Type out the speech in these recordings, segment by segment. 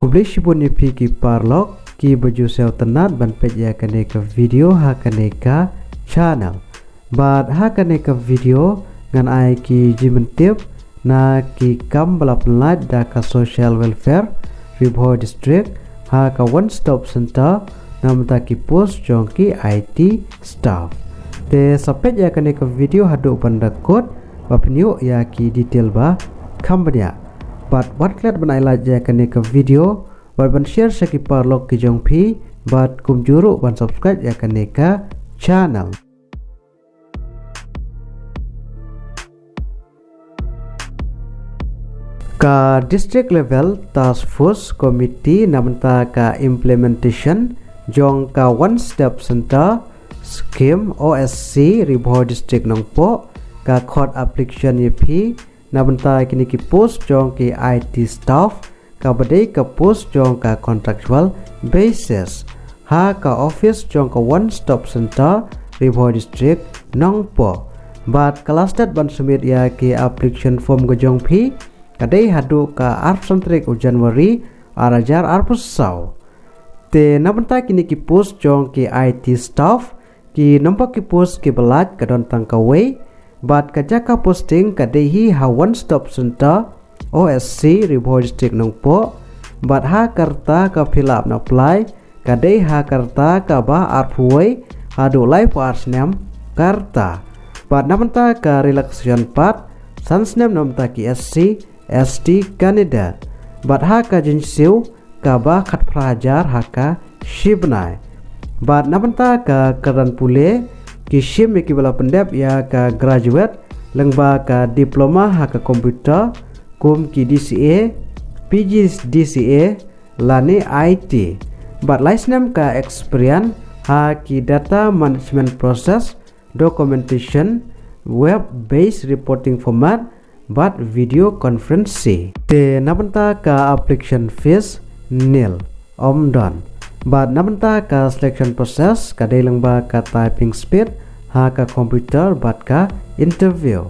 Khublei shibun ipi ki Paralok ki baju sel tenat ban peit ya kane ka video ha kane ka channel. Bat ha kane ka video ngan ai ki jimentip na ki kam balap pynlait da ka social welfare Khubor district ha ka one stop center namta ki post jong ki IT staff. Te sapet ya kane ka video haduh ban dakot ba penyu ya ki detail ba kham bñiah. But what klet ban highlight ya kane ka video bat ban share sa ki Paralok ki jong pi bat kum juru ban subscribe ya kane ka channel. Ka district level task force committee namanta ka implementation jong ka one step center scheme OSC Khubor district nongpo ka court application yepi namanta kini ki post jong ki IT staff ka badai ka post jong ka contractual basis ha ka office jong ka one stop center Khubor district nongpo bat kalastat ban submit ya ki application form go jong pi kadai haduh ka arpsantrik Januari arajar arpusau te namanta kini ki post jong ki IT staff ki nampak ki post ki belat ka don tang ka way bat ka jaka posting kadai hi ha one stop center OSC Khubor district nongpo bat ha karta ka fill up na apply kadai ha karta ka ba arpuai haduh live arsnam karta bat namanta ka relaxation part sansnam namta ki SC ST candidate bat ha ka jinsiu ka ba khat prajar ha ka shibnai bat namanta ka karan pule ki shim ki bala pendep ya ka graduate lengba ka diploma ha ka komputer kum ki DCA PG DCA lani IT bat license ka experience ha ki data management process documentation web based reporting format bat video conference te namanta ka application fees nil omdon bat namanta ka selection process ka lengba ka typing speed ha ka computer bat ka interview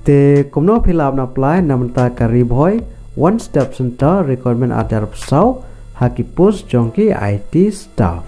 te kumno fill up na apply namanta ka riboy one step center requirement adar sau ha ki post jong ki IT staff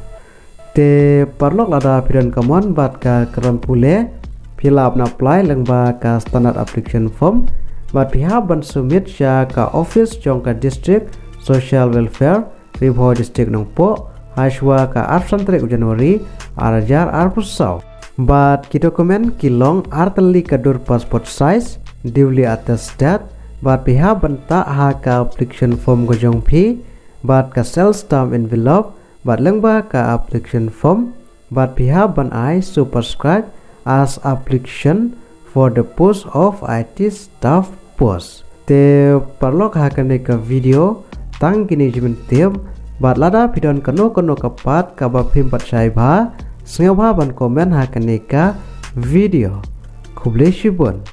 te Paralok lada pidan kamon bat ka keran pule fill up na apply lengba ka standard application form bat pihak ban submit sya ka office jong ka district social welfare Khubor district nongpo haswa ka arpsantrik Januari arajar arpusau bat ki dokumen ki long arteli kadur passport size duly attested bat pihak banta ha ka application form gojong pi bat ka sell stamp envelope bat lengba ka application form bat pihak ban I superscribe as application for the post of IT staff post te Paralok ha kane ka video tang kini jimentip bat lada pidon kano kapat ka ba phim pat sai bha sngabha ban comment ha kane ka video Khublei shibun.